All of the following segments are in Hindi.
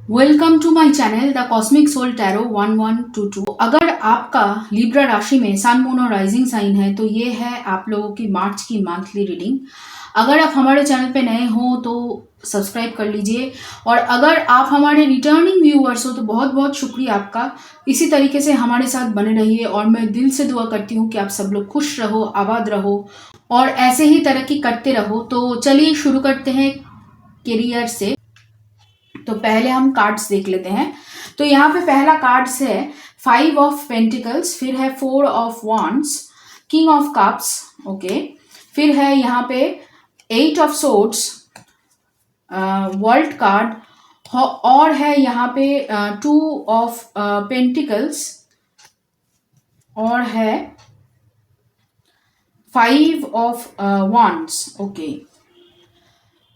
Welcome to my channel the cosmic soul tarot 1122। अगर आपका लिब्रा राशि में सन मून और राइजिंग साइन है तो ये है आप लोगों की मार्च की मंथली रीडिंग। अगर आप हमारे चैनल पे नए हो तो सब्सक्राइब कर लीजिए, और अगर आप हमारे रिटर्निंग व्यूअर्स हो तो बहुत बहुत शुक्रिया आपका। इसी तरीके से हमारे साथ बने रहिए और मैं दिल से दुआ करती हूँ कि आप सब लोग खुश रहो, आबाद रहो और ऐसे ही तरक्की करते रहो। तो चलिए शुरू करते हैं करियर से। तो पहले हम कार्ड्स देख लेते हैं। तो यहाँ पे पहला कार्ड्स है 5 ऑफ पेंटिकल्स, फिर है 4 of wands, king of cups, okay. फिर है यहाँ पे 8 ऑफ सोर्ड्स, वर्ल्ड कार्ड, और है यहाँ पे 2 ऑफ पेंटिकल्स, और है 5 ऑफ वॉन्ड्स, ओके।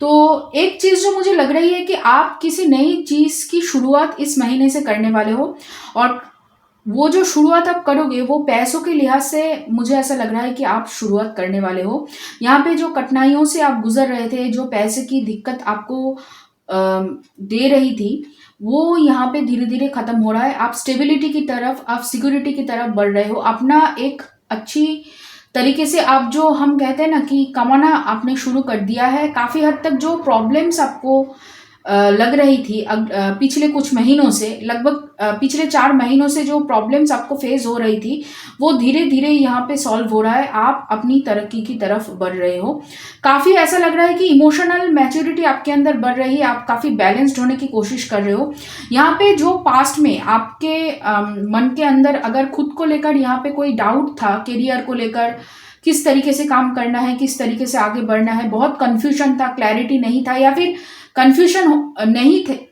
तो एक चीज जो मुझे लग रही है कि आप किसी नई चीज की शुरुआत इस महीने से करने वाले हो, और वो जो शुरुआत आप करोगे वो पैसों के लिहाज से मुझे ऐसा लग रहा है कि आप शुरुआत करने वाले हो। यहाँ पे जो कठिनाइयों से आप गुजर रहे थे, जो पैसे की दिक्कत आपको दे रही थी, वो यहाँ पे धीरे धीरे खत्म हो रहा है। आप स्टेबिलिटी की तरफ, आप सिक्योरिटी की तरफ बढ़ रहे हो। अपना एक अच्छी तरीके से आप, जो हम कहते हैं ना कि कमाना आपने शुरू कर दिया है। काफ़ी हद तक जो प्रॉब्लम्स आपको लग रही थी पिछले कुछ महीनों से, लगभग पिछले 4 महीनों से जो प्रॉब्लम्स आपको फेस हो रही थी, वो धीरे धीरे यहाँ पे सॉल्व हो रहा है। आप अपनी तरक्की की तरफ बढ़ रहे हो। काफ़ी ऐसा लग रहा है कि इमोशनल मैच्योरिटी आपके अंदर बढ़ रही है। आप काफ़ी बैलेंस्ड होने की कोशिश कर रहे हो। यहाँ पे जो पास्ट में आपके मन के अंदर अगर खुद को लेकर यहाँ पे कोई डाउट था, करियर को लेकर, किस तरीके से काम करना है, किस तरीके से आगे बढ़ना है, बहुत कंफ्यूजन था, क्लैरिटी नहीं था, या फिर कंफ्यूजन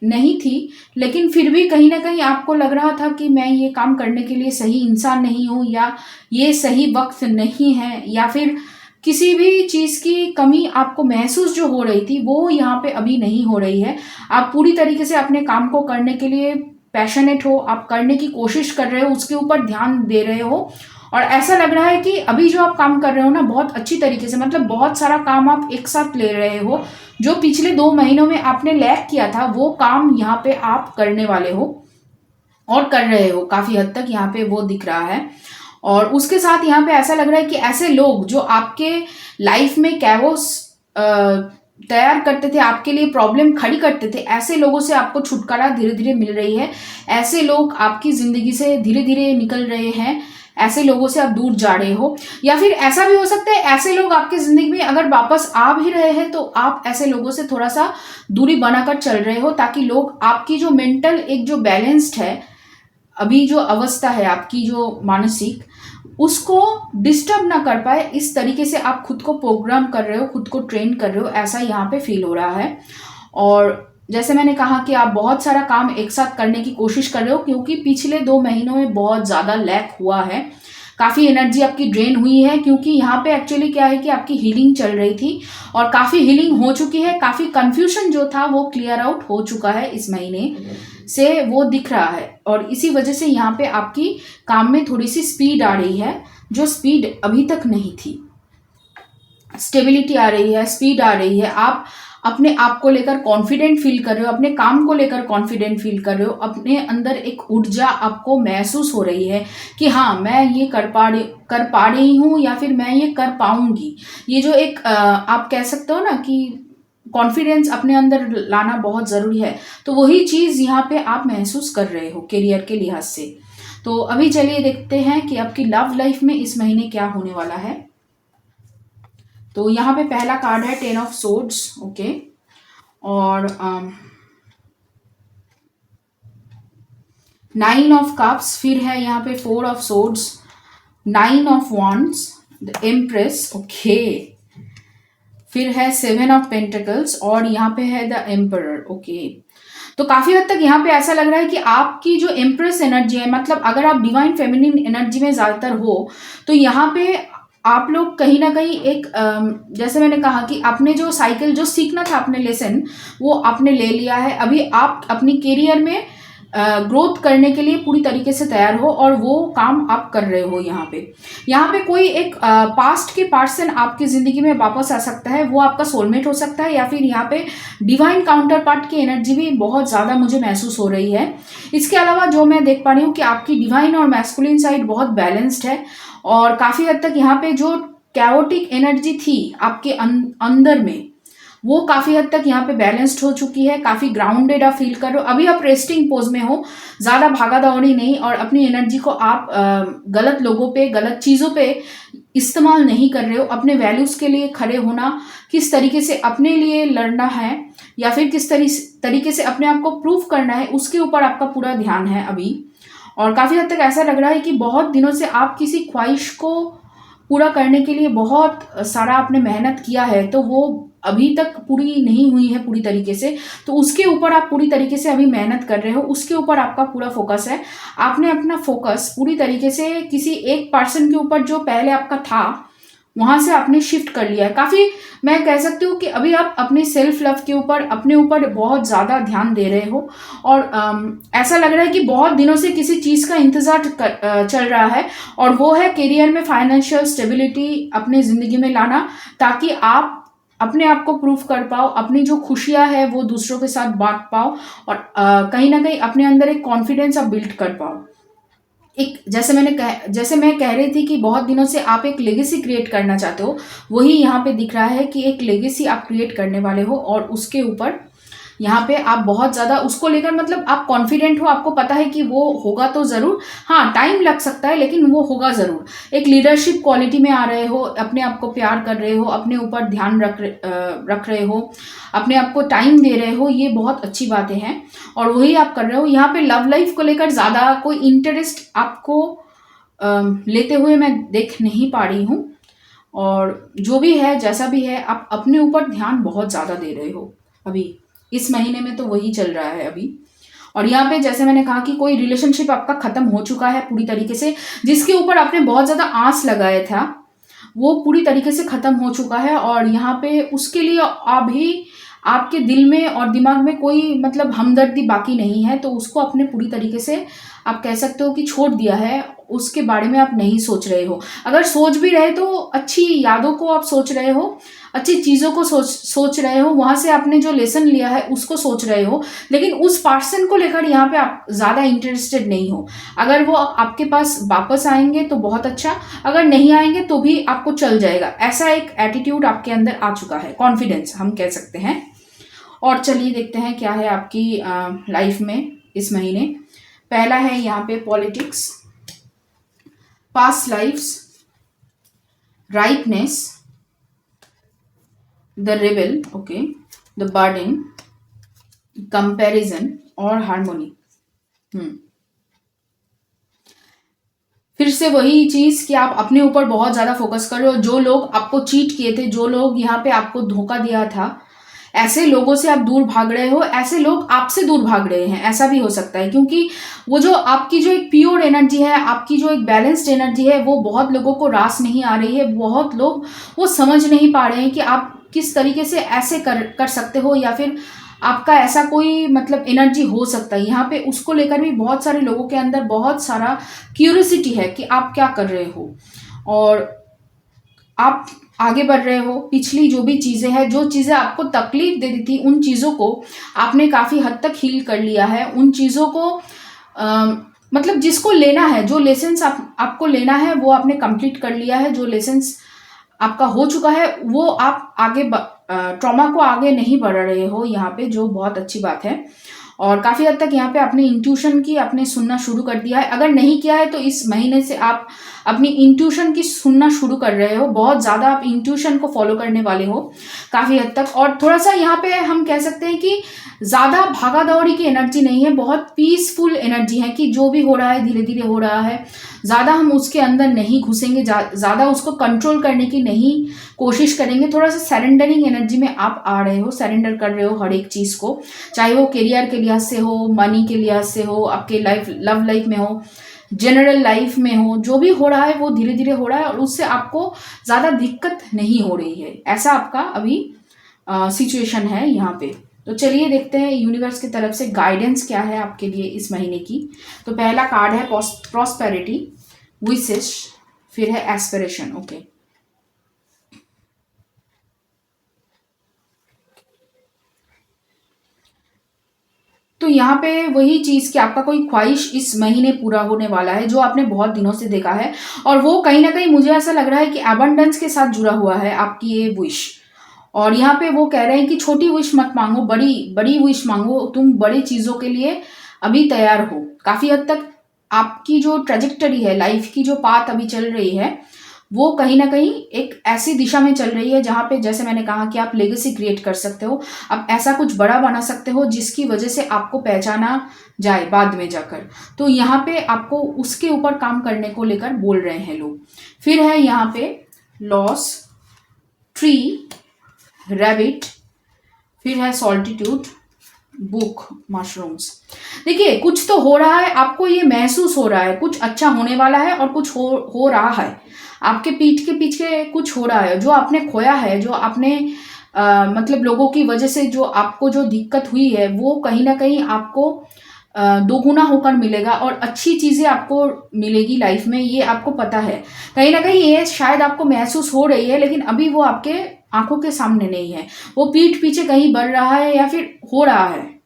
नहीं थी, लेकिन फिर भी कहीं ना कहीं आपको लग रहा था कि मैं ये काम करने के लिए सही इंसान नहीं हूँ, या ये सही वक्त नहीं है, या फिर किसी भी चीज़ की कमी आपको महसूस जो हो रही थी वो यहाँ पे अभी नहीं हो रही है। आप पूरी तरीके से अपने काम को करने के लिए पैशनेट हो, आप करने की कोशिश कर रहे हो, उसके ऊपर ध्यान दे रहे हो, और ऐसा लग रहा है कि अभी जो आप काम कर रहे हो ना, बहुत अच्छी तरीके से, मतलब बहुत सारा काम आप एक साथ ले रहे हो। जो पिछले 2 महीनों में आपने लैग किया था वो काम यहाँ पे आप करने वाले हो और कर रहे हो। काफ़ी हद तक यहाँ पे वो दिख रहा है। और उसके साथ यहाँ पे ऐसा लग रहा है कि ऐसे लोग जो आपके लाइफ में कैओस तैयार करते थे, आपके लिए प्रॉब्लम खड़ी करते थे, ऐसे लोगों से आपको छुटकारा धीरे धीरे मिल रही है। ऐसे लोग आपकी ज़िंदगी से धीरे धीरे निकल रहे हैं। ऐसे लोगों से आप दूर जा रहे हो, या फिर ऐसा भी हो सकता है ऐसे लोग आपकी ज़िंदगी में अगर वापस आ भी रहे हैं तो आप ऐसे लोगों से थोड़ा सा दूरी बनाकर चल रहे हो, ताकि लोग आपकी जो मेंटल एक जो बैलेंस्ड है, अभी जो अवस्था है आपकी जो मानसिक, उसको डिस्टर्ब ना कर पाए। इस तरीके से आप खुद को प्रोग्राम कर रहे हो, खुद को ट्रेन कर रहे हो, ऐसा यहाँ पे फील हो रहा है। और जैसे मैंने कहा कि आप बहुत सारा काम एक साथ करने की कोशिश कर रहे हो, क्योंकि पिछले 2 महीनों में बहुत ज़्यादा लैक हुआ है। काफ़ी एनर्जी आपकी ड्रेन हुई है, क्योंकि यहाँ पे एक्चुअली क्या है कि आपकी हीलिंग चल रही थी और काफ़ी हीलिंग हो चुकी है। काफ़ी कन्फ्यूजन जो था वो क्लियर आउट हो चुका है इस महीने से, वो दिख रहा है। और इसी वजह से यहाँ पे आपकी काम में थोड़ी सी स्पीड आ रही है, जो स्पीड अभी तक नहीं थी। स्टेबिलिटी आ रही है, स्पीड आ रही है। आप अपने आप को लेकर कॉन्फिडेंट फील कर रहे हो, अपने काम को लेकर कॉन्फिडेंट फील कर रहे हो। अपने अंदर एक ऊर्जा आपको महसूस हो रही है कि हाँ, मैं ये कर पा रही हूँ, या फिर मैं ये कर पाऊंगी। ये जो एक आप कह सकते हो ना कि कॉन्फिडेंस अपने अंदर लाना बहुत ज़रूरी है, तो वही चीज़ यहाँ पे आप महसूस कर रहे हो करियर के लिहाज से। तो अभी चलिए देखते हैं कि आपकी लव लाइफ में इस महीने क्या होने वाला है। तो यहाँ पे पहला कार्ड है 10 ऑफ सोर्ड्स, ओके, और 9 ऑफ कप्स, फिर है यहाँ पे 4 of swords, 9 of wands, the empress, okay, फिर है 7 ऑफ पेंटिकल्स, और यहाँ पे है द एम्परर, ओके। तो काफी हद तक यहाँ पे ऐसा लग रहा है कि आपकी जो एम्प्रेस एनर्जी है, मतलब अगर आप डिवाइन फेमिनिन एनर्जी में ज्यादातर हो, तो यहाँ पे आप लोग कहीं ना कहीं एक जैसे मैंने कहा कि आपने जो साइकिल जो सीखना था, आपने लेसन, वो आपने ले लिया है। अभी आप अपनी करियर में ग्रोथ करने के लिए पूरी तरीके से तैयार हो और वो काम आप कर रहे हो। यहाँ पे कोई एक पास्ट के पर्सन आपकी ज़िंदगी में वापस आ सकता है, वो आपका सोलमेट हो सकता है, या फिर यहाँ पे डिवाइन काउंटर पार्ट की एनर्जी भी बहुत ज़्यादा मुझे महसूस हो रही है। इसके अलावा जो मैं देख पा रही हूँ कि आपकी डिवाइन और मैस्कुलिन साइड बहुत बैलेंस्ड है, और काफ़ी हद तक यहाँ पे जो कैओटिक एनर्जी थी आपके अंदर में, वो काफ़ी हद तक यहाँ पे बैलेंस्ड हो चुकी है। काफ़ी ग्राउंडेड आप फील कर रहे हो। अभी आप रेस्टिंग पोज में हो, ज़्यादा भागा दौड़ी नहीं, और अपनी एनर्जी को आप गलत लोगों पे, गलत चीज़ों पे इस्तेमाल नहीं कर रहे हो। अपने वैल्यूज़ के लिए खड़े होना, किस तरीके से अपने लिए लड़ना है, या फिर किस तरीके से अपने आप को प्रूव करना है, उसके ऊपर आपका पूरा ध्यान है अभी। और काफ़ी हद तक ऐसा लग रहा है कि बहुत दिनों से आप किसी ख्वाहिश को पूरा करने के लिए बहुत सारा आपने मेहनत किया है, तो वो अभी तक पूरी नहीं हुई है पूरी तरीके से, तो उसके ऊपर आप पूरी तरीके से अभी मेहनत कर रहे हो, उसके ऊपर आपका पूरा फोकस है। आपने अपना फोकस पूरी तरीके से किसी एक पर्सन के ऊपर जो पहले आपका था, वहाँ से आपने शिफ्ट कर लिया है। काफ़ी मैं कह सकती हूँ कि अभी आप अपने सेल्फ लव के ऊपर, अपने ऊपर बहुत ज़्यादा ध्यान दे रहे हो, और ऐसा लग रहा है कि बहुत दिनों से किसी चीज़ का इंतज़ार चल रहा है, और वो है करियर में फाइनेंशियल स्टेबिलिटी अपने ज़िंदगी में लाना, ताकि आप अपने आप को प्रूव कर पाओ, अपनी जो खुशियाँ है वो दूसरों के साथ बांट पाओ, और कहीं ना कहीं अपने अंदर एक कॉन्फिडेंस आप बिल्ड कर पाओ। एक जैसे मैं कह रही थी कि बहुत दिनों से आप एक लेगेसी क्रिएट करना चाहते हो, वही यहाँ पे दिख रहा है कि एक लेगेसी आप क्रिएट करने वाले हो, और उसके ऊपर यहाँ पे आप बहुत ज़्यादा उसको लेकर, मतलब आप कॉन्फिडेंट हो, आपको पता है कि वो होगा तो ज़रूर। हाँ, टाइम लग सकता है, लेकिन वो होगा ज़रूर। एक लीडरशिप क्वालिटी में आ रहे हो, अपने आप को प्यार कर रहे हो, अपने ऊपर ध्यान रख रहे हो, अपने आप को टाइम दे रहे हो, ये बहुत अच्छी बातें हैं, और वही आप कर रहे हो। यहाँ पे लव लाइफ को लेकर ज़्यादा कोई इंटरेस्ट आपको लेते हुए मैं देख नहीं पा रही हूँ, और जो भी है, जैसा भी है, आप अपने ऊपर ध्यान बहुत ज़्यादा दे रहे हो अभी इस महीने में, तो वही चल रहा है अभी। और यहाँ पे जैसे मैंने कहा कि कोई रिलेशनशिप आपका खत्म हो चुका है पूरी तरीके से, जिसके ऊपर आपने बहुत ज़्यादा आस लगाया था, वो पूरी तरीके से खत्म हो चुका है, और यहाँ पे उसके लिए अभी आपके दिल में और दिमाग में कोई मतलब हमदर्दी बाकी नहीं है, तो उसको अपने पूरी तरीके से आप कह सकते हो कि छोड़ दिया है। उसके बारे में आप नहीं सोच रहे हो, अगर सोच भी रहे तो अच्छी यादों को आप सोच रहे हो, अच्छी चीज़ों को सोच रहे हो, वहाँ से आपने जो लेसन लिया है उसको सोच रहे हो, लेकिन उस पर्सन को लेकर यहाँ पे आप ज़्यादा इंटरेस्टेड नहीं हो। अगर वो आपके पास वापस आएंगे तो बहुत अच्छा, अगर नहीं आएंगे तो भी आपको चल जाएगा, ऐसा एक एटीट्यूड आपके अंदर आ चुका है, कॉन्फिडेंस हम कह सकते हैं। और चलिए देखते हैं क्या है आपकी लाइफ में इस महीने। पहला है यहाँ पे politics, past lifes, rightness, the rebel, okay, the burden, comparison और हार्मोनी। फिर से वही चीज कि आप अपने ऊपर बहुत ज्यादा फोकस कर रहे हो। जो लोग आपको चीट किए थे, जो लोग यहाँ पे आपको धोखा दिया था, ऐसे लोगों से आप दूर भाग रहे हो, ऐसे लोग आपसे दूर भाग रहे हैं, ऐसा भी हो सकता है, क्योंकि वो जो आपकी जो एक प्योर एनर्जी है, आपकी जो एक बैलेंस्ड एनर्जी है, वो बहुत लोगों को रास नहीं आ रही है। बहुत लोग वो समझ नहीं पा रहे हैं कि आप किस तरीके से ऐसे कर सकते हो, या फिर आपका ऐसा कोई मतलब एनर्जी हो सकता है। यहाँ पे उसको लेकर भी बहुत सारे लोगों के अंदर बहुत सारा क्यूरियोसिटी है कि आप क्या कर रहे हो, और आप आगे बढ़ रहे हो। पिछली जो भी चीज़ें हैं, जो चीज़ें आपको तकलीफ दे दी थी, उन चीज़ों को आपने काफ़ी हद तक हील कर लिया है। उन चीज़ों को मतलब जिसको लेना है, जो लेसन्स आपको लेना है, वो आपने कंप्लीट कर लिया है। जो लेसन्स आपका हो चुका है, वो आप आगे ट्रॉमा को आगे नहीं बढ़ा रहे हो यहाँ पे, जो बहुत अच्छी बात है। और काफ़ी हद तक यहाँ पे अपने इंट्यूशन की आपने सुनना शुरू कर दिया है। अगर नहीं किया है तो इस महीने से आप अपनी इंट्यूशन की सुनना शुरू कर रहे हो। बहुत ज़्यादा आप इंट्यूशन को फॉलो करने वाले हो काफ़ी हद तक। और थोड़ा सा यहाँ पे हम कह सकते हैं कि ज़्यादा भागा दौड़ी की एनर्जी नहीं है, बहुत पीसफुल एनर्जी है, कि जो भी हो रहा है धीरे धीरे हो रहा है। ज़्यादा हम उसके अंदर नहीं घुसेंगे, ज़्यादा उसको कंट्रोल करने की नहीं कोशिश करेंगे। थोड़ा सा सरेंडरिंग एनर्जी में आप आ रहे हो, सरेंडर कर रहे हो हर एक चीज़ को, चाहे वो करियर के लिहाज से हो, मनी के लिहाज से हो, आपके लव लाइफ में हो, जनरल लाइफ में हो, जो भी हो रहा है वो धीरे धीरे हो रहा है, और उससे आपको ज़्यादा दिक्कत नहीं हो रही है। ऐसा आपका अभी सिचुएशन है यहाँ पे। तो चलिए देखते हैं यूनिवर्स की तरफ से गाइडेंस क्या है आपके लिए इस महीने की। तो पहला कार्ड है प्रॉस्पेरिटी, विशेष, फिर है एस्पिरेशन। ओके, तो यहाँ पे वही चीज़ कि आपका कोई ख्वाहिश इस महीने पूरा होने वाला है जो आपने बहुत दिनों से देखा है, और वो कहीं ना कहीं मुझे ऐसा लग रहा है कि अबंडेंस के साथ जुड़ा हुआ है आपकी ये विश। और यहाँ पे वो कह रहे हैं कि छोटी विश मत मांगो, बड़ी बड़ी विश मांगो। तुम बड़ी चीज़ों के लिए अभी तैयार हो। काफ़ी हद तक आपकी जो ट्रेजेक्टरी है, लाइफ की जो पाथ अभी चल रही है, वो कहीं ना कहीं एक ऐसी दिशा में चल रही है जहाँ पे, जैसे मैंने कहा, कि आप लेगेसी क्रिएट कर सकते हो। आप ऐसा कुछ बड़ा बना सकते हो जिसकी वजह से आपको पहचाना जाए बाद में जाकर। तो यहाँ पे आपको उसके ऊपर काम करने को लेकर बोल रहे हैं लोग। फिर है यहाँ पे लॉस, ट्री, रैबिट, फिर है सॉल्टिट्यूड, बुक, मशरूम्स। देखिए, कुछ तो हो रहा है, आपको ये महसूस हो रहा है कुछ अच्छा होने वाला है, और कुछ हो रहा है आपके पीठ के पीछे। कुछ हो रहा है जो आपने खोया है, जो आपने मतलब लोगों की वजह से जो आपको जो दिक्कत हुई है, वो कहीं ना कहीं आपको दोगुना होकर मिलेगा, और अच्छी चीज़ें आपको मिलेगी लाइफ में, ये आपको पता है। कहीं ना कहीं ये शायद आपको महसूस हो रही है, लेकिन अभी वो आपके आंखों के सामने नहीं है, वो पीठ पीछे कहीं बढ़ रहा है या फिर हो रहा है।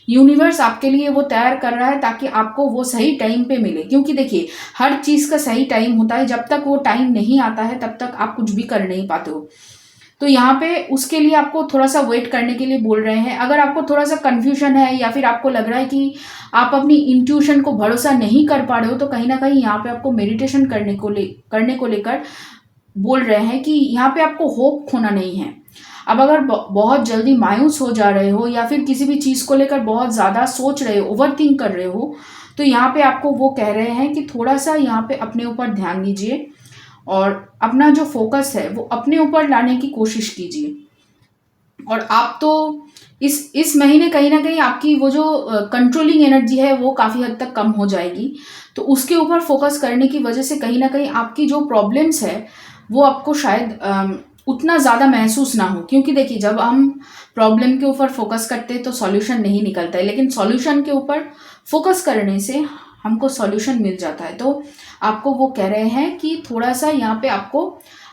यूनिवर्स आपके लिए वो तैयार कर रहा है ताकि आपको वो सही टाइम पे मिले। क्योंकि देखिए, हर चीज़ का सही टाइम होता है, जब तक वो टाइम नहीं आता है तब तक आप कुछ भी कर नहीं पाते हो। तो यहाँ पे उसके लिए आपको थोड़ा सा वेट करने के लिए बोल रहे हैं। अगर आपको थोड़ा सा कन्फ्यूजन है, या फिर आपको लग रहा है कि आप अपनी इंट्यूशन को भरोसा नहीं कर पा रहे हो, तो कहीं ना कहीं यहाँ पे आपको मेडिटेशन करने को लेकर बोल रहे हैं कि यहाँ पे आपको होप खोना नहीं है। अब अगर बहुत जल्दी मायूस हो जा रहे हो, या फिर किसी भी चीज़ को लेकर बहुत ज़्यादा सोच रहे हो, ओवरथिंक कर रहे हो, तो यहाँ पे आपको वो कह रहे हैं कि थोड़ा सा यहाँ पे अपने ऊपर ध्यान दीजिए, और अपना जो फोकस है वो अपने ऊपर लाने की कोशिश कीजिए। और आप तो इस महीने कहीं ना कहीं आपकी वो जो कंट्रोलिंग एनर्जी है वो काफ़ी हद तक कम हो जाएगी। तो उसके ऊपर फोकस करने की वजह से कहीं ना कहीं आपकी जो प्रॉब्लम्स है वो आपको शायद उतना ज़्यादा महसूस ना हो। क्योंकि देखिए, जब हम प्रॉब्लम के ऊपर फोकस करते हैं तो सॉल्यूशन नहीं निकलता है, लेकिन सॉल्यूशन के ऊपर फोकस करने से हमको सॉल्यूशन मिल जाता है। तो आपको वो कह रहे हैं कि थोड़ा सा यहाँ पे आपको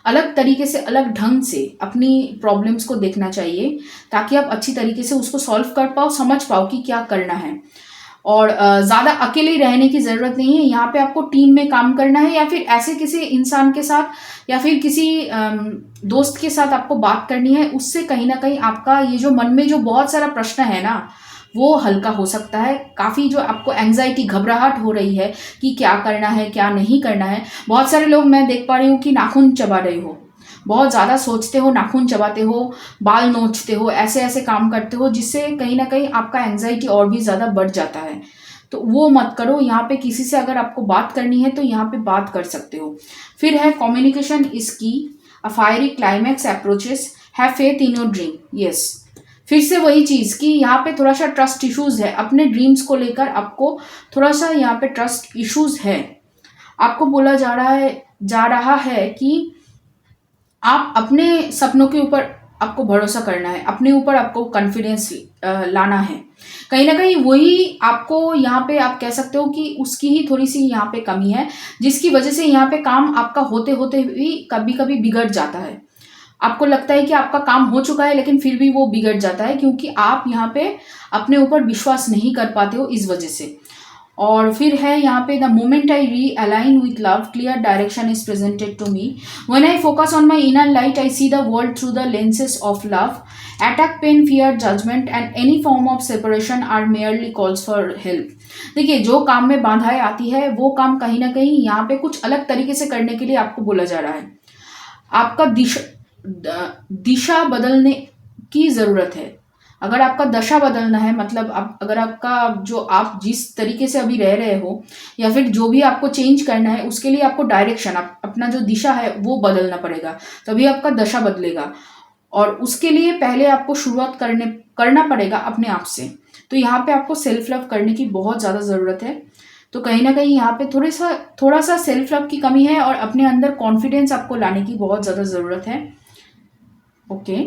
अलग तरीके से, अलग ढंग से अपनी प्रॉब्लम्स को देखना चाहिए, ताकि आप अच्छी तरीके से उसको सॉल्व कर पाओ, समझ पाओ कि क्या करना है। और ज़्यादा अकेले रहने की ज़रूरत नहीं है, यहाँ पे आपको टीम में काम करना है, या फिर ऐसे किसी इंसान के साथ, या फिर किसी दोस्त के साथ आपको बात करनी है। उससे कहीं ना कहीं आपका ये जो मन में जो बहुत सारा प्रश्न है ना, वो हल्का हो सकता है। काफ़ी जो आपको एंग्जाइटी, घबराहट हो रही है कि क्या करना है, क्या नहीं करना है। बहुत सारे लोग मैं देख पा रही हूँ कि नाखून चबा रहे हो, बहुत ज़्यादा सोचते हो, नाखून चबाते हो, बाल नोचते हो, ऐसे ऐसे काम करते हो, जिससे कहीं ना कहीं आपका एंग्जाइटी और भी ज़्यादा बढ़ जाता है। तो वो मत करो। यहाँ पे किसी से अगर आपको बात करनी है तो यहाँ पे बात कर सकते हो। फिर है communication is key, a fiery climax approaches, have faith in your dream. Yes, फिर से वही चीज़ कि यहाँ पे थोड़ा सा ट्रस्ट इश्यूज है अपने ड्रीम्स को लेकर। आपको थोड़ा सा यहाँ पे ट्रस्ट इश्यूज है। आपको बोला जा रहा है कि आप अपने सपनों के ऊपर आपको भरोसा करना है, अपने ऊपर आपको कॉन्फिडेंस लाना है। कहीं ना कहीं वही आपको यहाँ पे आप कह सकते हो कि उसकी ही थोड़ी सी यहाँ पे कमी है, जिसकी वजह से यहाँ पे काम आपका होते होते भी कभी कभी बिगड़ जाता है। आपको लगता है कि आपका काम हो चुका है, लेकिन फिर भी वो बिगड़ जाता है, क्योंकि आप यहाँ पे अपने ऊपर विश्वास नहीं कर पाते हो इस वजह से। और फिर है यहाँ पे the moment I realign with love clear direction is presented to me when I focus on my inner light I see the world through the lenses of love attack pain fear judgement and any form of separation are merely calls for help. देखिए, जो काम में बाधाएं आती है वो काम कहीं ना कहीं यहाँ पे कुछ अलग तरीके से करने के लिए आपको बोला जा रहा है। आपका दिशा बदलने की ज़रूरत है। अगर आपका दशा बदलना है, मतलब अगर आपका जो आप जिस तरीके से अभी रह रहे हो, या फिर जो भी आपको चेंज करना है, उसके लिए आपको डायरेक्शन, अपना जो दिशा है वो बदलना पड़ेगा, तभी आपका दशा बदलेगा। और उसके लिए पहले आपको शुरुआत करना पड़ेगा अपने आप से। तो यहाँ पे आपको सेल्फ लव करने की बहुत ज़्यादा ज़रूरत है। तो कहीं ना कहीं यहाँ पे थोड़ा सा सेल्फ लव की कमी है, और अपने अंदर कॉन्फिडेंस आपको लाने की बहुत ज़्यादा ज़रूरत है। ओके,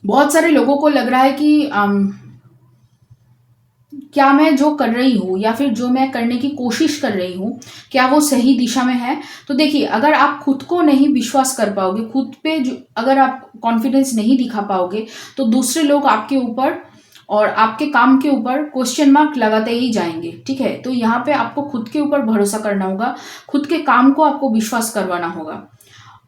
बहुत सारे लोगों को लग रहा है कि क्या मैं जो कर रही हूँ या फिर जो मैं करने की कोशिश कर रही हूँ, क्या वो सही दिशा में है? तो देखिए, अगर आप खुद को नहीं विश्वास कर पाओगे, खुद पे जो अगर आप कॉन्फिडेंस नहीं दिखा पाओगे, तो दूसरे लोग आपके ऊपर और आपके काम के ऊपर क्वेश्चन मार्क लगाते ही जाएँगे, ठीक है? तो यहाँ पे आपको खुद के ऊपर भरोसा करना होगा, खुद के काम को आपको विश्वास करवाना होगा।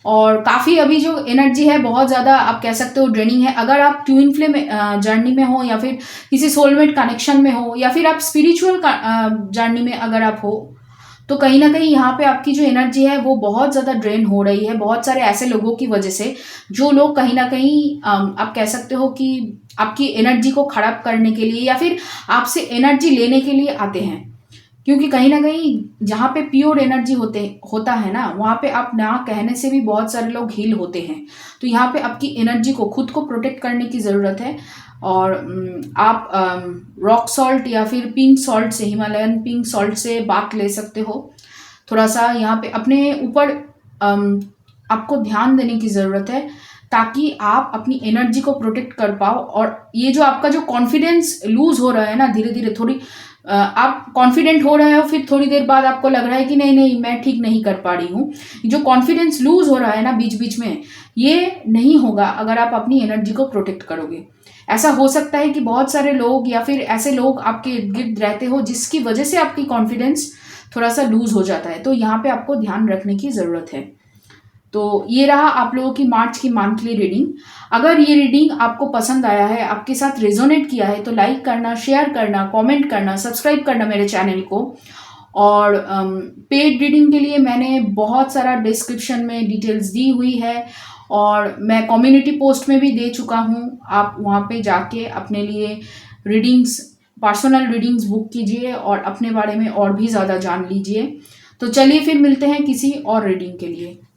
और काफ़ी अभी जो एनर्जी है बहुत ज़्यादा आप कह सकते हो ड्रेनिंग है। अगर आप ट्विन फ्लेम जर्नी में हो या फिर किसी सोलमेट कनेक्शन में हो या फिर आप स्पिरिचुअल जर्नी में अगर आप हो, तो कहीं न कहीं यहाँ पे आपकी जो एनर्जी है वो बहुत ज़्यादा ड्रेन हो रही है, बहुत सारे ऐसे लोगों की वजह से, जो लोग कहीं न कहीं आप कह सकते हो कि आपकी एनर्जी को खराब करने के लिए या फिर आपसे एनर्जी लेने के लिए आते हैं। क्योंकि कहीं न कहीं जहाँ पे प्योर एनर्जी होता है ना, वहाँ पे आप ना कहने से भी बहुत सारे लोग हील होते हैं। तो यहाँ पे आपकी एनर्जी को खुद को प्रोटेक्ट करने की ज़रूरत है और आप रॉक सॉल्ट या फिर पिंक सॉल्ट से, हिमालयन पिंक सॉल्ट से बाथ ले सकते हो। थोड़ा-सा यहाँ पे अपने ऊपर अम, आपको ध्यान देने की ज़रूरत है, ताकि आप अपनी एनर्जी को प्रोटेक्ट कर पाओ और ये जो आपका जो कॉन्फिडेंस लूज़ हो रहा है ना धीरे-धीरे, थोड़ी आप कॉन्फिडेंट हो रहे हो, फिर थोड़ी देर बाद आपको लग रहा है कि नहीं, नहीं मैं ठीक नहीं कर पा रही हूँ। जो कॉन्फिडेंस लूज़ हो रहा है ना बीच-बीच में, ये नहीं होगा अगर आप अपनी एनर्जी को प्रोटेक्ट करोगे। ऐसा हो सकता है कि बहुत सारे लोग या फिर ऐसे लोग आपके इर्द-गिर्द रहते हो जिसकी वजह से आपकी कॉन्फिडेंस थोड़ा-सा लूज़ हो जाता है। तो यहाँ पे आपको ध्यान रखने की ज़रूरत है। तो ये रहा आप लोगों की मार्च की मंथली रीडिंग। अगर ये रीडिंग आपको पसंद आया है, आपके साथ रेजोनेट किया है, तो लाइक करना, शेयर करना, कमेंट करना, सब्सक्राइब करना मेरे चैनल को। और पेड रीडिंग के लिए मैंने बहुत सारा डिस्क्रिप्शन में डिटेल्स दी हुई है और मैं कम्युनिटी पोस्ट में भी दे चुका हूँ। आप वहाँ पे जाके अपने लिए रीडिंग्स, पर्सनल रीडिंग्स बुक कीजिए और अपने बारे में और भी ज़्यादा जान लीजिए। तो चलिए फिर मिलते हैं किसी और रीडिंग के लिए।